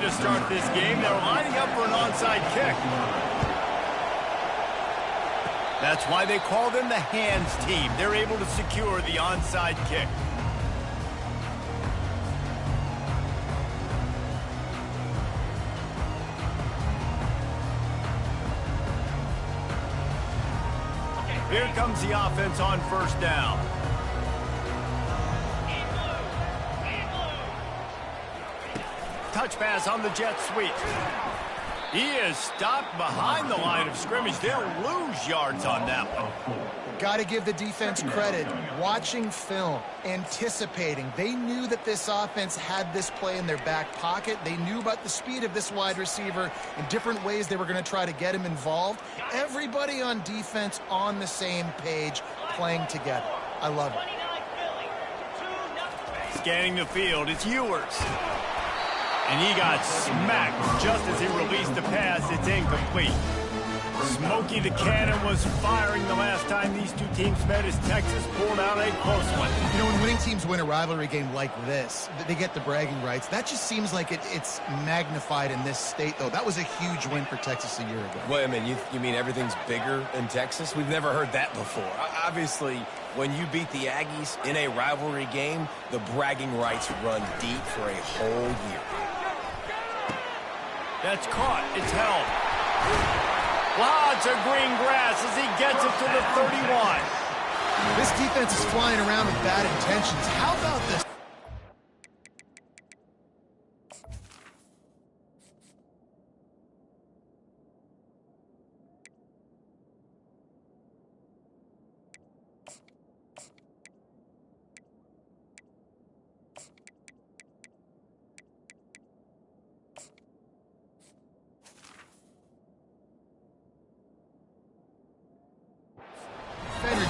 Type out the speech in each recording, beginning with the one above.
to start this game. They're lining up for an onside kick. That's why they call them the hands team. They're able to secure the onside kick. Here comes the offense on first down. Touch pass on the jet sweep. He is stopped behind the line of scrimmage. They'll lose yards on that one. Got to give the defense credit. Watching film, anticipating. They knew that this offense had this play in their back pocket. They knew about the speed of this wide receiver in different ways they were going to try to get him involved. Everybody on defense on the same page, playing together. I love it. Scanning the field, it's Ewers. And he got smacked just as he released the pass. It's incomplete. Smokey the Cannon was firing the last time these two teams met as Texas pulled out a close one. You know, when winning teams win a rivalry game like this, they get the bragging rights. That just seems like it's magnified in this state, though. That was a huge win for Texas a year ago. Well, I mean, you mean everything's bigger in Texas? We've never heard that before. Obviously, when you beat the Aggies in a rivalry game, the bragging rights run deep for a whole year. That's caught. It's held. Lots of green grass as he gets it to the 31. This defense is flying around with bad intentions. How about this?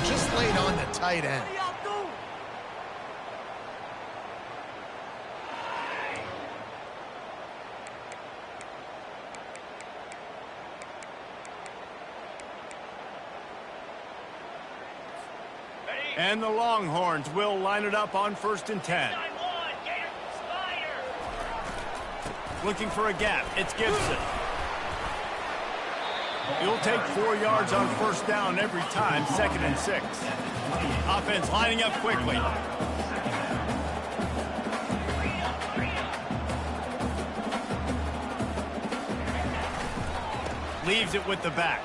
Just laid on the tight end. And the Longhorns will line it up on 1st and 10. Looking for a gap. It's Gibson. He'll take 4 yards on first down every time, 2nd and 6. Offense lining up quickly. Leaves it with the back.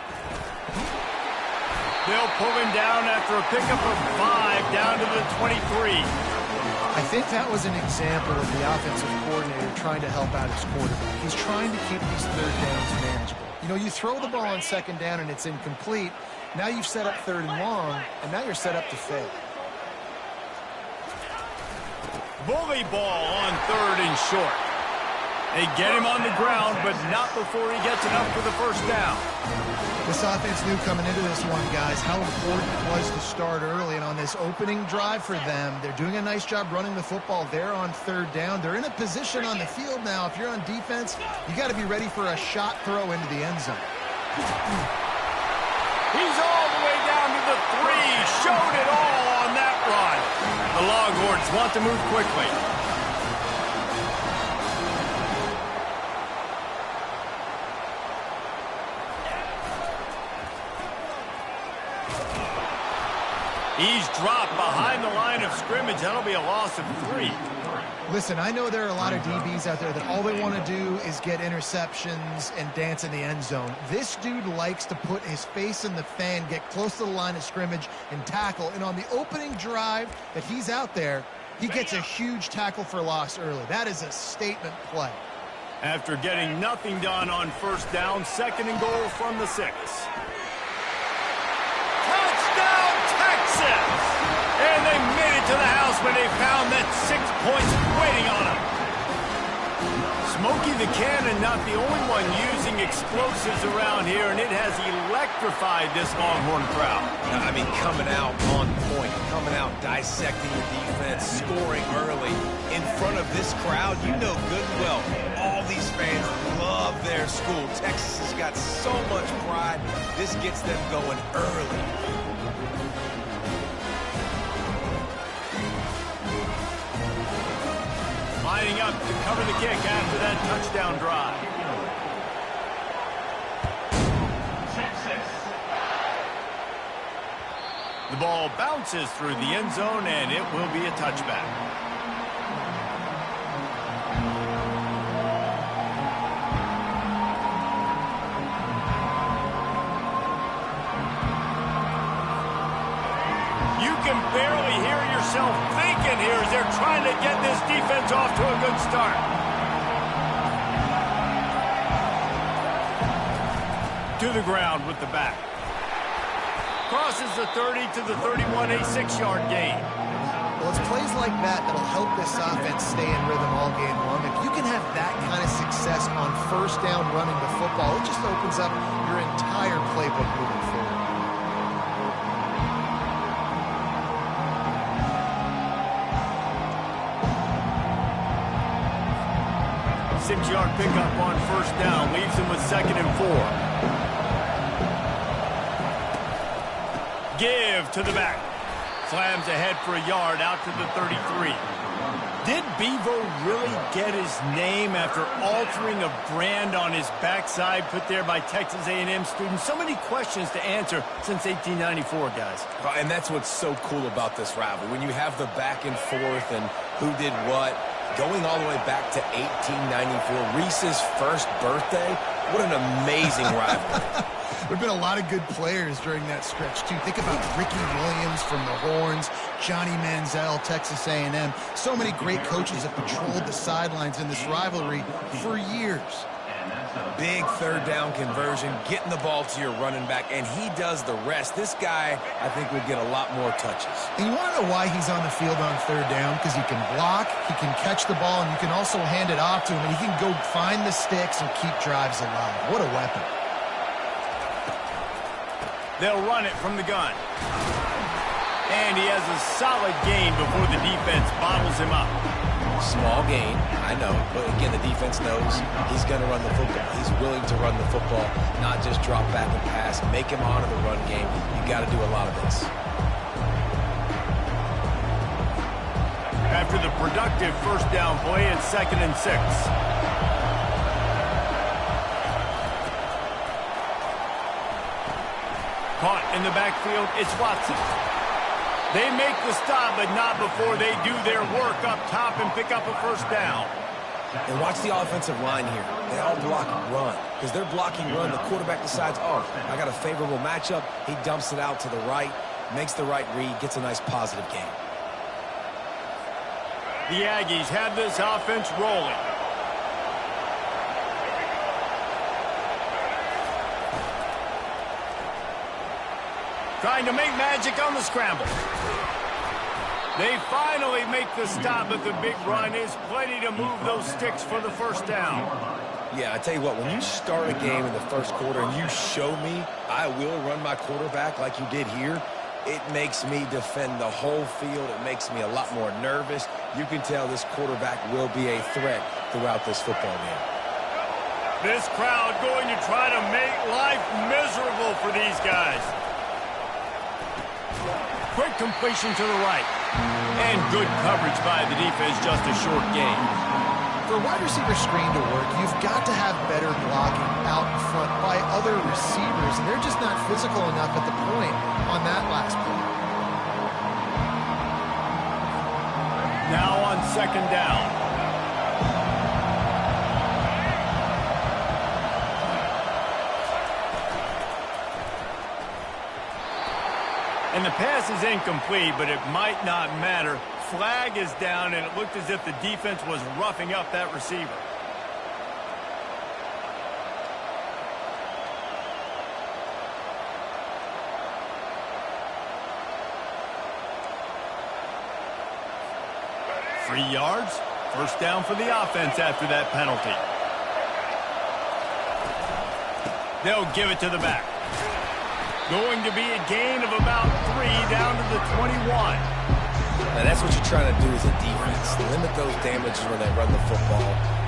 They'll pull him down after a pickup of 5 down to the 23. I think that was an example of the offensive coordinator trying to help out his quarterback. He's trying to keep these third downs manageable. You know, you throw the ball on 2nd down and it's incomplete. Now you've set up 3rd and long, and now you're set up to fail. Bully ball on 3rd and short. They get him on the ground, but not before he gets enough for the first down. This offense knew coming into this one, guys, how important it was to start early. And on this opening drive for them, they're doing a nice job running the football there on 3rd down. They're in a position on the field now. If you're on defense, you got to be ready for a shot throw into the end zone. He's all the way down to the 3. Showed it all on that run. The Longhorns want to move quickly. He's dropped behind the line of scrimmage. That'll be a loss of 3. Listen, I know there are a lot of DBs out there that all they want to do is get interceptions and dance in the end zone. This dude likes to put his face in the fan, get close to the line of scrimmage, and tackle. And on the opening drive that he's out there, he gets a huge tackle for loss early. That is a statement play. After getting nothing done on first down, 2nd and goal from the 6. And they made it to the house when they found that 6 points waiting on them. Smokey the Cannon not the only one using explosives around here, and it has electrified this Longhorn crowd. I mean, coming out on point, coming out dissecting the defense, scoring early. In front of this crowd, you know good and well, all these fans love their school. Texas has got so much pride. This gets them going early. Lining lining up to cover the kick after that touchdown drive. The ball bounces through the end zone, and it will be a touchback. You can barely hear yourself thinking here as they're trying to get this defense off to a good start. To the ground with the back. Crosses the 30 to the 31, a 6-yard gain. Well, it's plays like that that'll help this offense stay in rhythm all game long. If you can have that kind of success on first down running the football, it just opens up your entire playbook moving forward. 6-yard pickup on first down leaves him with 2nd and 4. Give to the back. Slams ahead for a yard out to the 33. Did Bevo really get his name after altering a brand on his backside put there by Texas A&M students? So many questions to answer since 1894, guys. And that's what's so cool about this rivalry. When you have the back and forth and who did what, going all the way back to 1894, Reese's first birthday, what an amazing rivalry. There have been a lot of good players during that stretch, too. Think about Ricky Williams from the Horns, Johnny Manziel, Texas A&M. So many great coaches have patrolled the sidelines in this rivalry for years. Big third down conversion, getting the ball to your running back, and he does the rest. This guy, I think, will get a lot more touches. And you want to know why he's on the field on third down? Because he can block, he can catch the ball, and you can also hand it off to him, and he can go find the sticks and keep drives alive. What a weapon. They'll run it from the gun. And he has a solid gain before the defense bottles him up. Small gain, I know, but again, the defense knows he's going to run the football. He's willing to run the football, not just drop back and pass, make him honor the run game. You got to do a lot of this. After the productive first down play, it's 2nd and 6. Caught in the backfield, it's Watson. They make the stop, but not before they do their work up top and pick up a first down. And watch the offensive line here. They all block run. Because they're blocking run, the quarterback decides, oh, I got a favorable matchup. He dumps it out to the right, makes the right read, gets a nice positive gain. The Aggies have this offense rolling. Trying to make magic on the scramble. They finally make the stop, but the big run is plenty to move those sticks for the first down. Yeah, I tell you what, when you start a game in the first quarter and you show me I will run my quarterback like you did here, it makes me defend the whole field. It makes me a lot more nervous. You can tell this quarterback will be a threat throughout this football game. This crowd going to try to make life miserable for these guys. Quick completion to the right. And good coverage by the defense, just a short gain. For a wide receiver screen to work, you've got to have better blocking out in front by other receivers, and they're just not physical enough at the point on that last play. Now on 2nd down. And the pass is incomplete, but it might not matter. Flag is down, and it looked as if the defense was roughing up that receiver. Three yards, first down for the offense after that penalty. They'll give it to the back. Going to be a gain of about 3 down to the 21. Now that's what you're trying to do as a defense. Limit those damages when they run the football.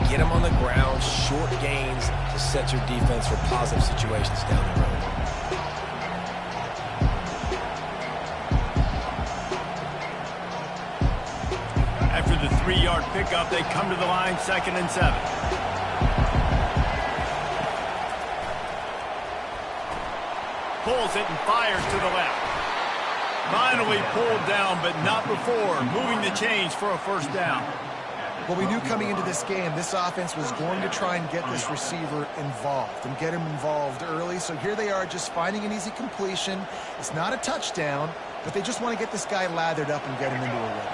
Get them on the ground, short gains to set your defense for positive situations down the road. After the 3 3-yard pickup. They come to the line, 2nd and 7. Pulls it and fires to the left. Finally pulled down, but not before. Moving the chains for a first down. Well, we knew coming into this game, this offense was going to try and get this receiver involved and get him involved early. So here they are just finding an easy completion. It's not a touchdown, but they just want to get this guy lathered up and get him into a win.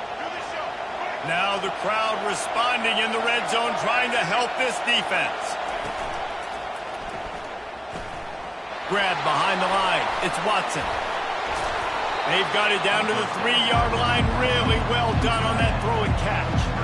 Now the crowd responding in the red zone, trying to help this defense. Grab behind the line. It's Watson. They've got it down to the 3-yard line. Really well done on that throw and catch.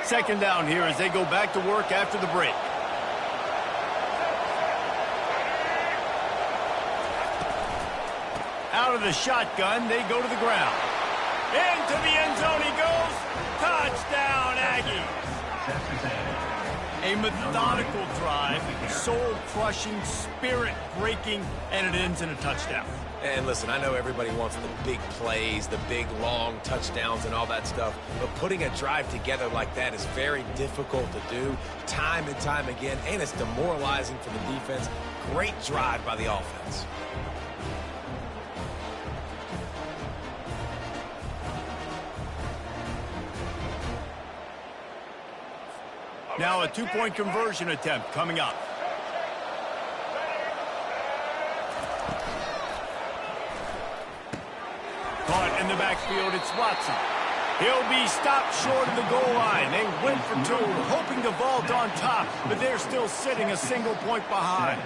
Second down here as they go back to work after the break. Out of the shotgun, they go to the ground. Into the end zone he goes. Touchdown, Aggies. A methodical drive, soul-crushing, spirit-breaking, and it ends in a touchdown. And listen, I know everybody wants the big plays, the big, long touchdowns and all that stuff, but putting a drive together like that is very difficult to do time and time again, and it's demoralizing for the defense. Great drive by the offense. Now a two-point conversion attempt coming up. Caught in the backfield, it's Watson. He'll be stopped short of the goal line. They went for two, hoping to vault on top, but they're still sitting a single point behind.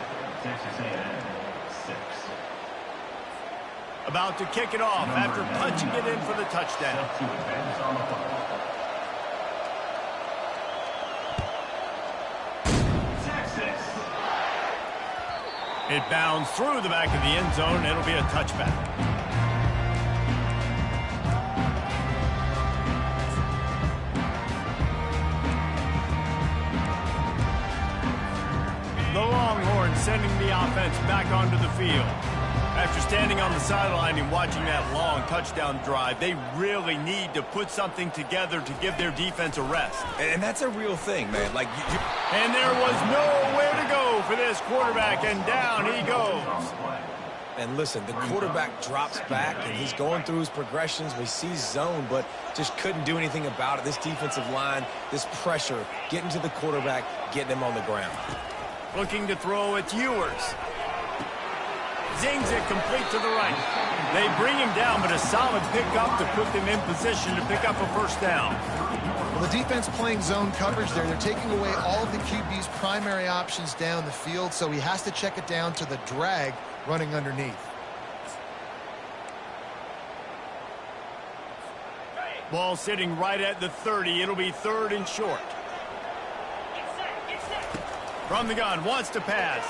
About to kick it off after punching it in for the touchdown. It bounds through the back of the end zone. It'll be a touchback. The Longhorns sending the offense back onto the field. After standing on the sideline and watching that long touchdown drive, they really need to put something together to give their defense a rest. And that's a real thing, man. Like And there was nowhere to go for this quarterback, and down he goes. And listen, the quarterback drops back, and he's going through his progressions. We see zone, but just couldn't do anything about it. This defensive line, this pressure, getting to the quarterback, getting him on the ground. Looking to throw, it's Ewers. Zings it complete to the right. They bring him down, but a solid pickup to put them in position to pick up a first down. Well, the defense playing zone coverage there. They're taking away all of the QB's primary options down the field, so he has to check it down to the drag running underneath. Ball sitting right at the 30. It'll be 3rd and short. From the gun, wants to pass.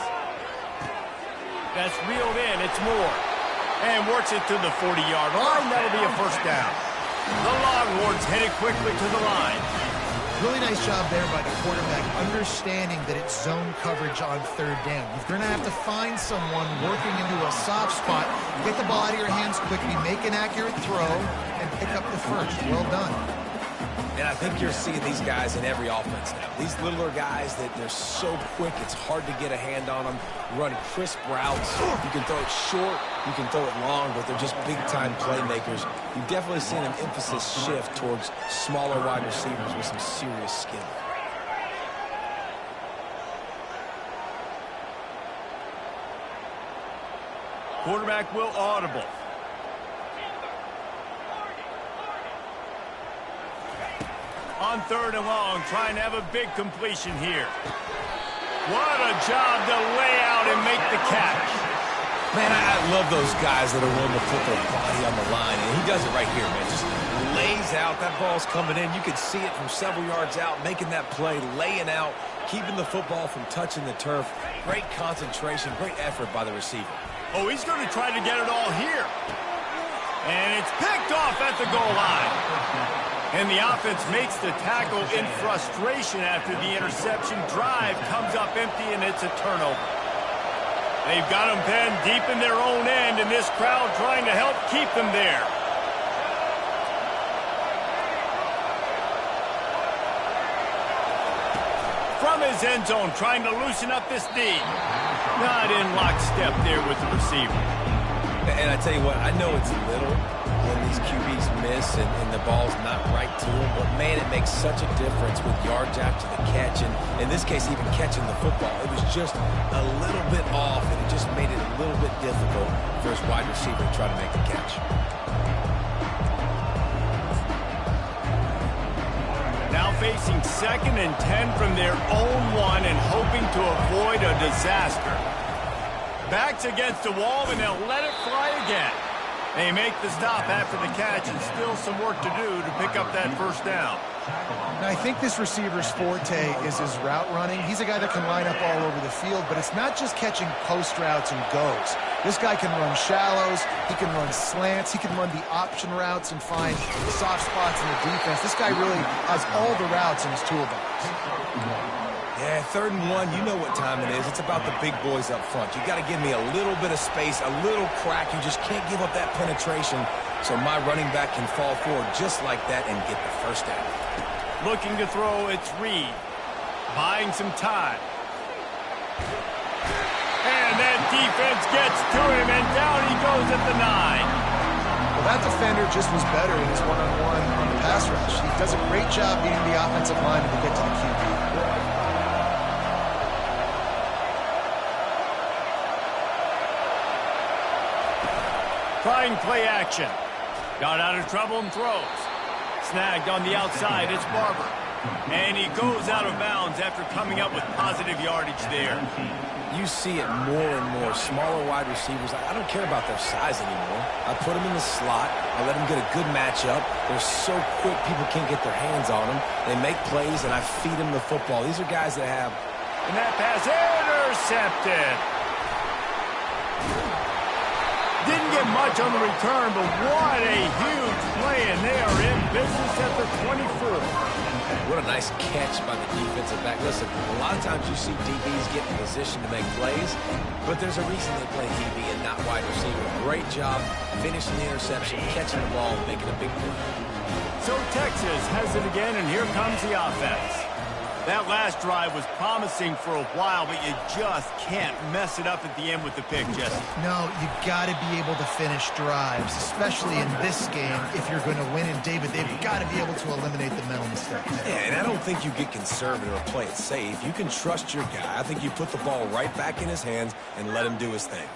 That's reeled in. It's Moore. And works it to the 40-yard line. That'll be a first down. The Longhorns headed quickly to the line. Really nice job there by the quarterback, understanding that it's zone coverage on 3rd down. You're going to have to find someone working into a soft spot, get the ball out of your hands quickly, make an accurate throw, and pick up the first. Well done. And I think you're seeing these guys in every offense now. These littler guys that they're so quick, it's hard to get a hand on them. Run crisp routes. You can throw it short, you can throw it long, but they're just big-time playmakers. You've definitely seen an emphasis shift towards smaller wide receivers with some serious skill. Quarterback will audible. on 3rd and long, trying to have a big completion here. What a job to lay out and make the catch. Man, I love those guys that are willing to put their body on the line, and he does it right here, man. Just lays out. That ball's coming in. You can see it from several yards out, making that play, laying out, keeping the football from touching the turf. Great concentration, great effort by the receiver. Oh, he's going to try to get it all here. And it's picked off at the goal line. And the offense makes the tackle in frustration after the interception. Drive comes up empty, and it's a turnover. They've got them penned deep in their own end, and this crowd trying to help keep them there. From his end zone, trying to loosen up this D. Not in lockstep there with the receiver. And I tell you what, I know it's little when these QBs miss and the ball's not right to them, but man, it makes such a difference with yards after the catch, and in this case, even catching the football. It was just a little bit off, and it just made it a little bit difficult for his wide receiver to try to make the catch. Now facing 2nd and 10 from their own 1 and hoping to avoid a disaster. Backs against the wall, and they'll let it fly again. They make the stop after the catch, and still some work to do to pick up that first down. Now, I think this receiver's forte is his route running. He's a guy that can line up all over the field, but it's not just catching post routes and goes. This guy can run shallows, he can run slants, he can run the option routes and find soft spots in the defense. This guy really has all the routes in his toolbox. Yeah, 3rd and 1, you know what time it is. It's about the big boys up front. You got to give me a little bit of space, a little crack. You just can't give up that penetration, so my running back can fall forward just like that and get the first down. Looking to throw, it's Reed. Buying some time. And that defense gets to him, and down he goes at the 9. Well, that defender just was better in his one-on-one on the pass rush. He does a great job beating the offensive lineman to get to the QB. Trying play action. Got out of trouble and throws. Snagged on the outside, it's Barber. And he goes out of bounds after coming up with positive yardage there. You see it more and more. Smaller wide receivers, I don't care about their size anymore. I put them in the slot. I let them get a good matchup. They're so quick, people can't get their hands on them. They make plays, and I feed them the football. These are guys that have... And that pass intercepted. Didn't get much on the return, but what a huge play, and they are in business at the 24. What a nice catch by the defensive back. Listen, a lot of times you see DBs get in position to make plays, but there's a reason they play DB and not wide receiver. Great job finishing the interception, catching the ball, and making a big play. So Texas has it again, and here comes the offense. That last drive was promising for a while, but you just can't mess it up at the end with the pick, Jesse. No, you got to be able to finish drives, especially in this game. If you're going to win, and David, they've got to be able to eliminate the mental mistakes. Yeah, and I don't think you get conservative or play it safe. You can trust your guy. I think you put the ball right back in his hands and let him do his thing.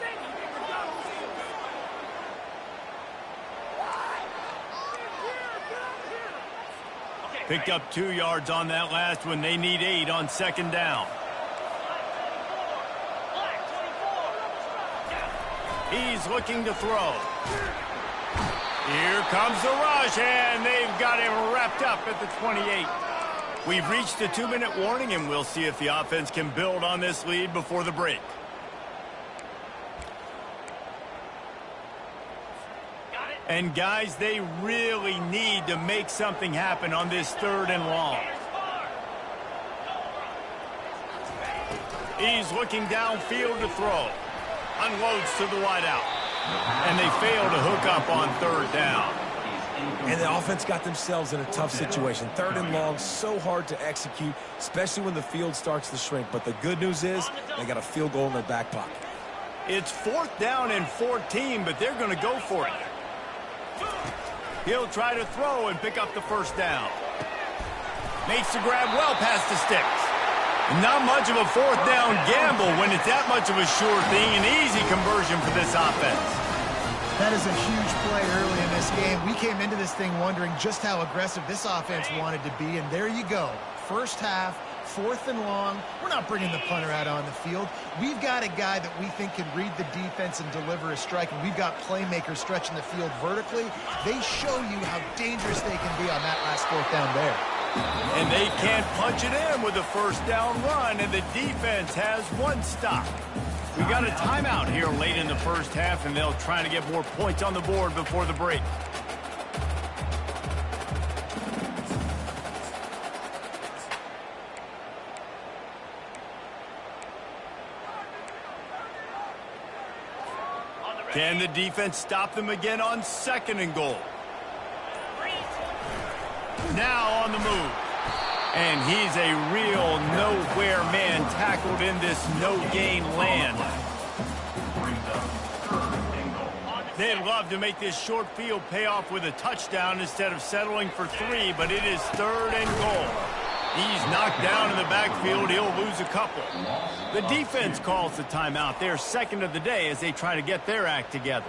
Picked up 2 yards on that last one. They need 8 on 2nd down. He's looking to throw. Here comes the rush, and they've got him wrapped up at the 28. We've reached the 2-minute warning, and we'll see if the offense can build on this lead before the break. And, guys, they really need to make something happen on this 3rd and long. He's looking downfield to throw. Unloads to the wideout. And they fail to hook up on 3rd down. And the offense got themselves in a tough situation. 3rd and long, so hard to execute, especially when the field starts to shrink. But the good news is they got a field goal in their back pocket. It's 4th down and 14, but they're going to go for it. He'll try to throw and pick up the first down. Makes the grab well past the sticks. Not much of a 4th down gamble when it's that much of a sure thing. An easy conversion for this offense. That is a huge play early in this game. We came into this thing wondering just how aggressive this offense wanted to be, and there you go. First half, 4th and long. We're not bringing the punter out on the field. We've got a guy that we think can read the defense and deliver a strike, and we've got playmakers stretching the field vertically. They show you how dangerous they can be on that last 4th down there. And they can't punch it in with a first down run, and the defense has one stop. We got a timeout here late in the first half, and they'll try to get more points on the board before the break. Can the defense stop them again on 2nd and goal? Now on the move. And he's a real nowhere man tackled in this no-gain land. They'd love to make this short field pay off with a touchdown instead of settling for 3, but it is 3rd and goal. He's knocked down in the backfield. He'll lose a couple. The defense calls the timeout. They're 2nd of the day as they try to get their act together.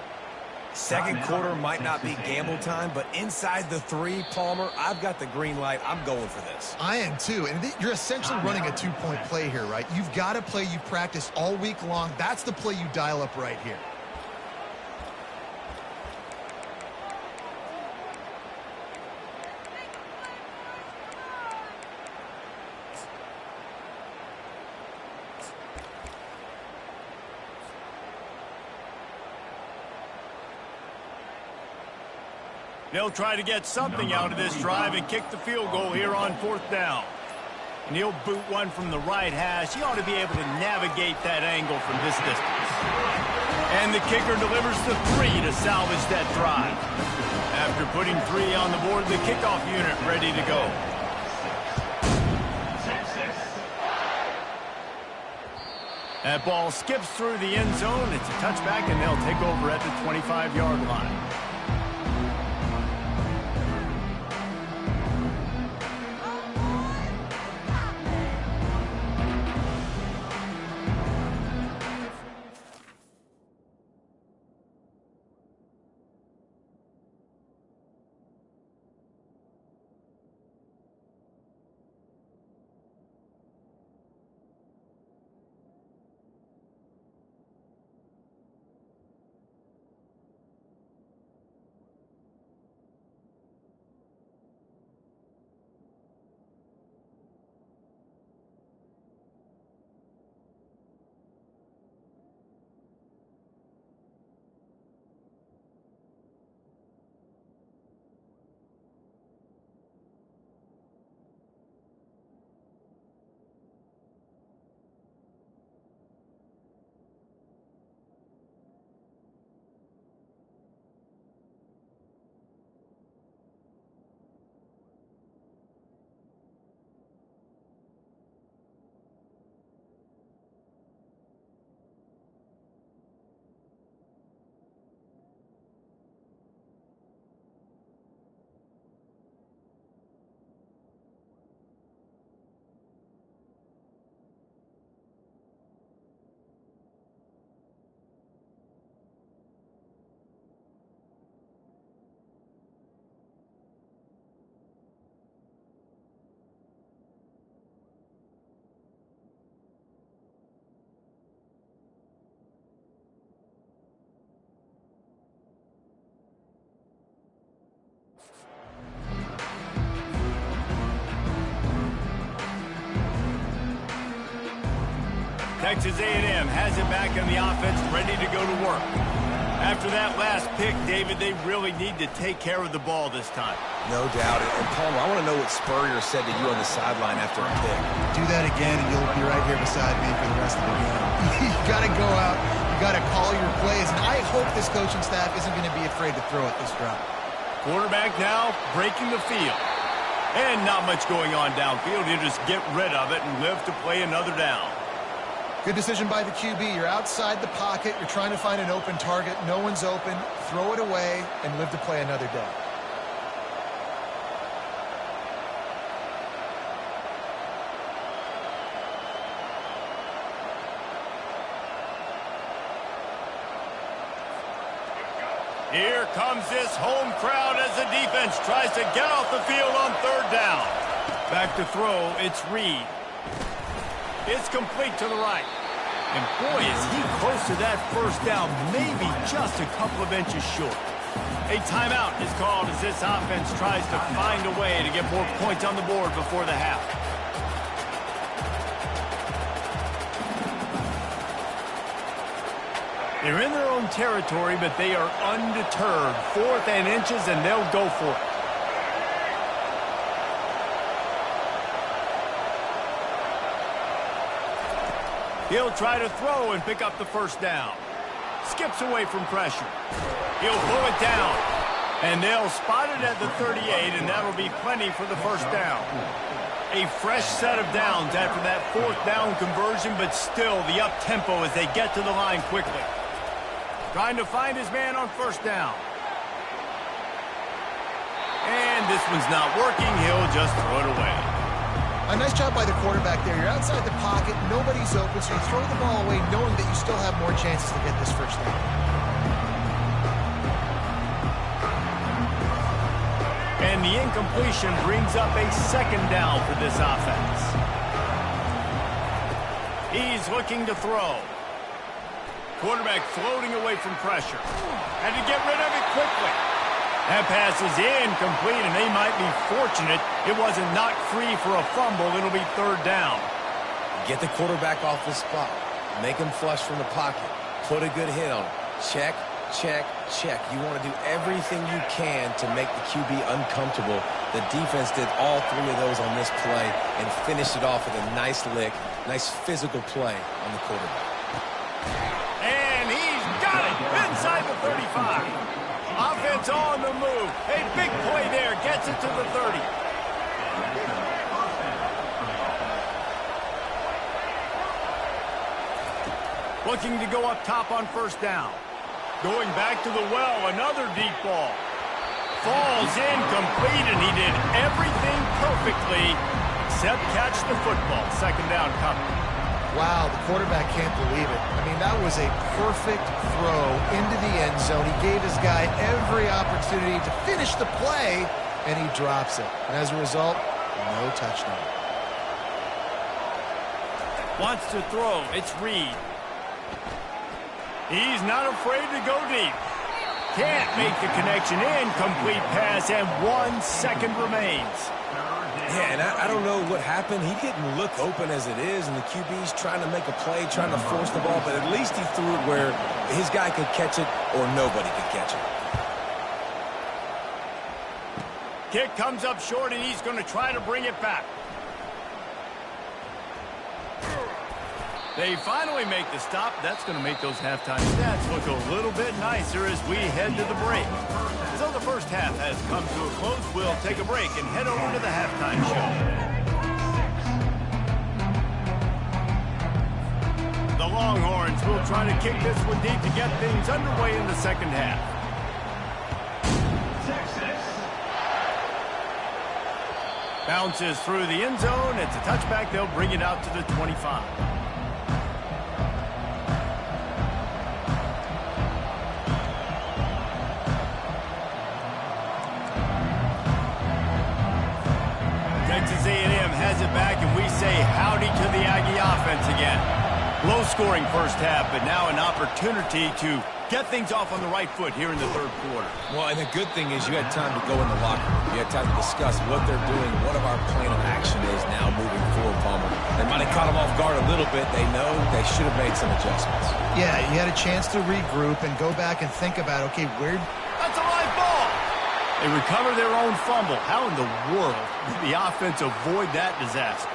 Second quarter might not be gamble time, but inside the 3, Palmer, I've got the green light. I'm going for this. I am too, and you're essentially running a 2-point play here, right? You've got a play you practice all week long. That's the play you dial up right here. They'll try to get something out of this drive and kick the field goal here on 4th down. And he'll boot one from the right hash. He ought to be able to navigate that angle from this distance. And the kicker delivers the 3 to salvage that drive. After putting 3 on the board, the kickoff unit ready to go. That ball skips through the end zone. It's a touchback, and they'll take over at the 25-yard line. Texas A&M has it back in the offense, ready to go to work. After that last pick, David, they really need to take care of the ball this time. No doubt. And Palmer, I want to know what Spurrier said to you on the sideline after a pick. Do that again, and you'll be right here beside me for the rest of the game. You got to go out. You got to call your plays, and I hope this coaching staff isn't going to be afraid to throw it this drive. Quarterback now breaking the field. And not much going on downfield. He'll just get rid of it and live to play another down. Good decision by the QB. You're outside the pocket. You're trying to find an open target. No one's open. Throw it away and live to play another day. Here comes this home crowd as the defense tries to get off the field on third down. Back to throw, it's Reed. It's complete to the right. And boy, is he close to that first down, maybe just a couple of inches short. A timeout is called as this offense tries to find a way to get more points on the board before the half. They're in their own territory, but they are undeterred. 4th and inches, and they'll go for it. He'll try to throw and pick up the first down. Skips away from pressure. He'll pull it down. And they'll spot it at the 38, and that'll be plenty for the first down. A fresh set of downs after that 4th down conversion, but still the up-tempo as they get to the line quickly. Trying to find his man on first down. And this one's not working. He'll just throw it away. A nice job by the quarterback there. You're outside the pocket, nobody's open, so you throw the ball away knowing that you still have more chances to get this first down. And the incompletion brings up a second down for this offense. He's looking to throw. Quarterback floating away from pressure. Had to get rid of it quickly. That pass is incomplete, and they might be fortunate it wasn't knocked free for a fumble. It'll be third down. Get the quarterback off the spot. Make him flush from the pocket. Put a good hit on him. Check, check, check. You want to do everything you can to make the QB uncomfortable. The defense did all 3 of those on this play and finished it off with a nice lick, nice physical play on the quarterback. And he's got it inside the 35. Offense on the move. A big play there. Gets it to the 30. Looking to go up top on first down. Going back to the well. Another deep ball. Falls incomplete, and he did everything perfectly except catch the football. Second down coming. Wow, the quarterback can't believe it. I mean, that was a perfect throw into the end zone. He gave his guy every opportunity to finish the play, and he drops it. And as a result, no touchdown. Wants to throw. It's Reed. He's not afraid to go deep. Can't make the connection. Incomplete pass, and 1 second remains. Yeah, and I don't know what happened. He didn't look open as it is, and the QB's trying to make a play, trying to force the ball, but at least he threw it where his guy could catch it or nobody could catch it. Kick comes up short, and he's going to try to bring it back. They finally make the stop. That's going to make those halftime stats look a little bit nicer as we head to the break. So the first half has come to a close. We'll take a break and head over to the halftime show. The Longhorns will try to kick this one deep to get things underway in the second half. Bounces through the end zone. It's a touchback. They'll bring it out to the 25. Texas A&M has it back, and we say howdy to the Aggie offense again. Low-scoring first half, but now an opportunity to get things off on the right foot here in the third quarter. Well, and the good thing is you had time to go in the locker room. You had time to discuss what they're doing, what our plan of action is now moving forward, Palmer. They might have caught them off guard a little bit. They know they should have made some adjustments. Yeah, you had a chance to regroup and go back and think about, okay, where... That's a live ball! They recover their own fumble. How in the world did the offense avoid that disaster?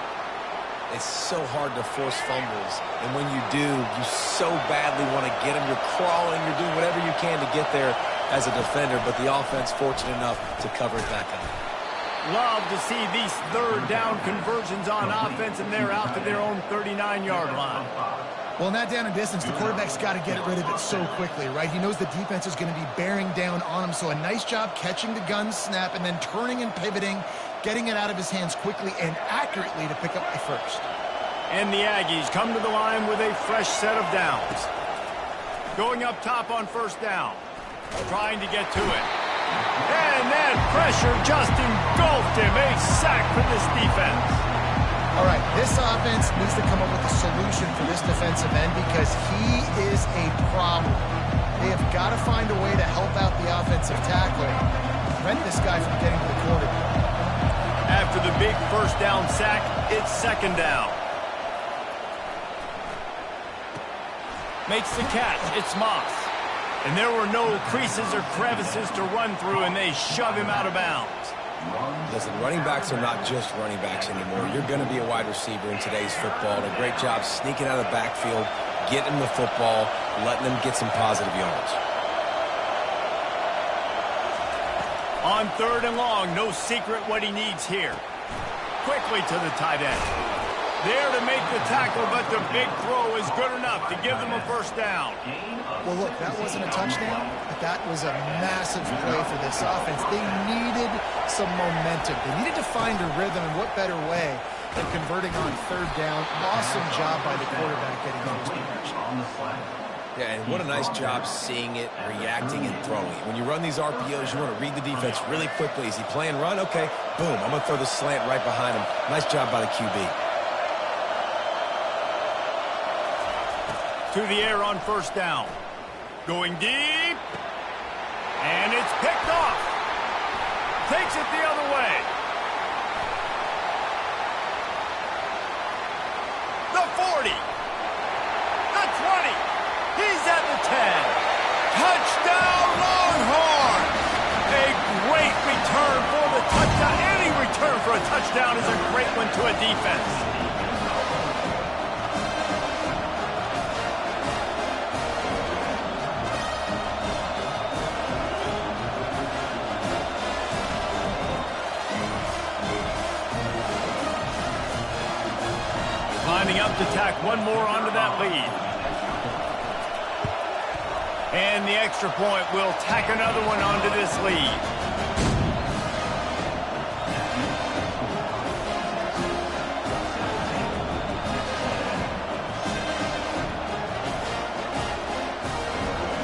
It's so hard to force fumbles, and when you do, you so badly want to get them. You're crawling, you're doing whatever you can to get there as a defender, but the offense fortunate enough to cover it back up. Love to see these third down conversions on offense, and they're out to their own 39-yard line. Well, in that down and distance, the quarterback's got to get rid of it so quickly, right? He knows the defense is going to be bearing down on him, so a nice job catching the gun snap and then turning and pivoting, getting it out of his hands quickly and accurately to pick up the first. And the Aggies come to the line with a fresh set of downs. Going up top on first down. trying to get to it. And that pressure just engulfed him. A sack for this defense. All right, this offense needs to come up with a solution for this defensive end because he is a problem. They have got to find a way to help out the offensive tackle, prevent this guy from getting to the quarterback. After the big first down sack, it's second down. Makes the catch. It's Moss. And there were no creases or crevices to run through, and they shove him out of bounds. Listen, running backs are not just running backs anymore. You're going to be a wide receiver in today's football. And a great job sneaking out of the backfield, getting the football, letting them get some positive yards. On third and long, no secret what he needs here. Quickly to the tight end. There to make the tackle, but the big throw is good enough to give them a first down. Well, look, that wasn't a touchdown, but that was a massive play for this offense. They needed some momentum. They needed to find a rhythm, and what better way than converting on third down. Awesome job by the quarterback getting in this direction. Yeah, and what a nice job seeing it, reacting, and throwing it. When you run these RPOs, you want to read the defense really quickly. Is he playing run? Okay, boom, I'm going to throw the slant right behind him. Nice job by the QB. To the air on first down. Going deep. And it's picked off. Takes it the other way. The 40. The 20. He's at the 10. Touchdown, Longhorns! A great return for the touchdown. Any return for a touchdown is a great one to a defense. Lining up to tack one more onto that lead. And the extra point will tack another one onto this lead.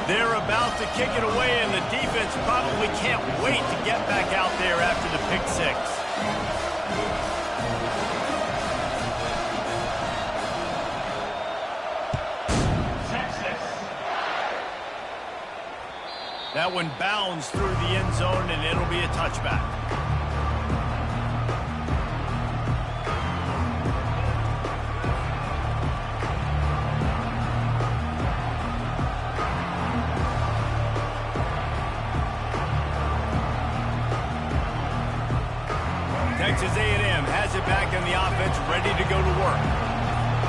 They're about to kick it away, and the defense probably can't wait to get back out there after the pick six. That one bounds through the end zone, and it'll be a touchback. Texas A&M has it back in the offense, ready to go to work.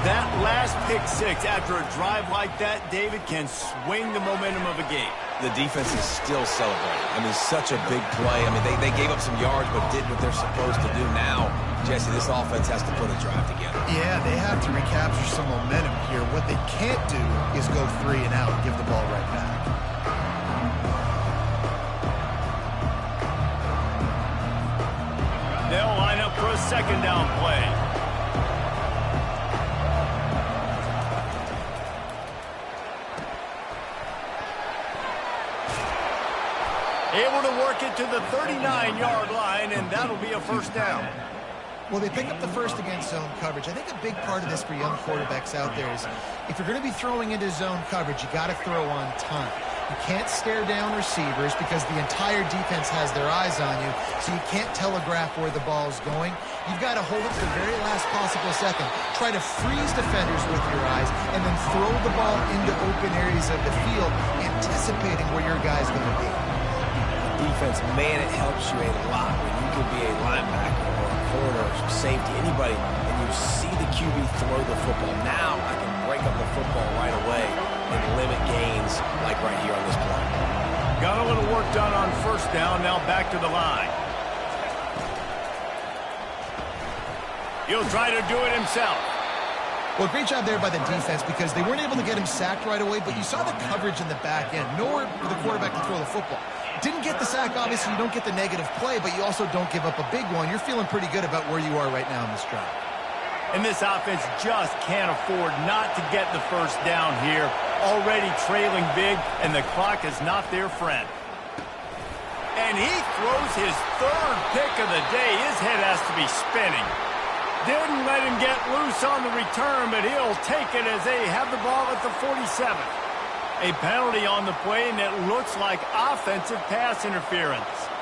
That last pick six after a drive like that, David, can swing the momentum of a game. The defense is still celebrating. I mean, such a big play. I mean, they gave up some yards but did what they're supposed to do now. Jesse, this offense has to put a drive together. Yeah, they have to recapture some momentum here. What they can't do is go 3 and out and give the ball right back. They'll line up for a second down play. Able to work it to the 39-yard line, and that'll be a first down. Well, they pick up the first against zone coverage. I think a big part of this for young quarterbacks out there is if you're going to be throwing into zone coverage, you got to throw on time. You can't stare down receivers because the entire defense has their eyes on you, so you can't telegraph where the ball is going. You've got to hold it to the very last possible second. Try to freeze defenders with your eyes, and then throw the ball into open areas of the field, anticipating where your guy's going to be. Defense, man, it helps you a lot when you could be a linebacker or a corner or safety, anybody, and you see the QB throw the football. Now I can break up the football right away and limit gains like right here on this play. Got a little work done on first down, now back to the line. He'll try to do it himself. Well, great job there by the defense because they weren't able to get him sacked right away, but you saw the coverage in the back end. Nowhere for the quarterback to throw the football. Didn't get the sack, obviously. You don't get the negative play, but you also don't give up a big one. You're feeling pretty good about where you are right now in this drive. And this offense just can't afford not to get the first down here. already trailing big, and the clock is not their friend. And he throws his third pick of the day. His head has to be spinning. Didn't let him get loose on the return, but he'll take it as they have the ball at the 47th. A penalty on the play, and it looks like offensive pass interference.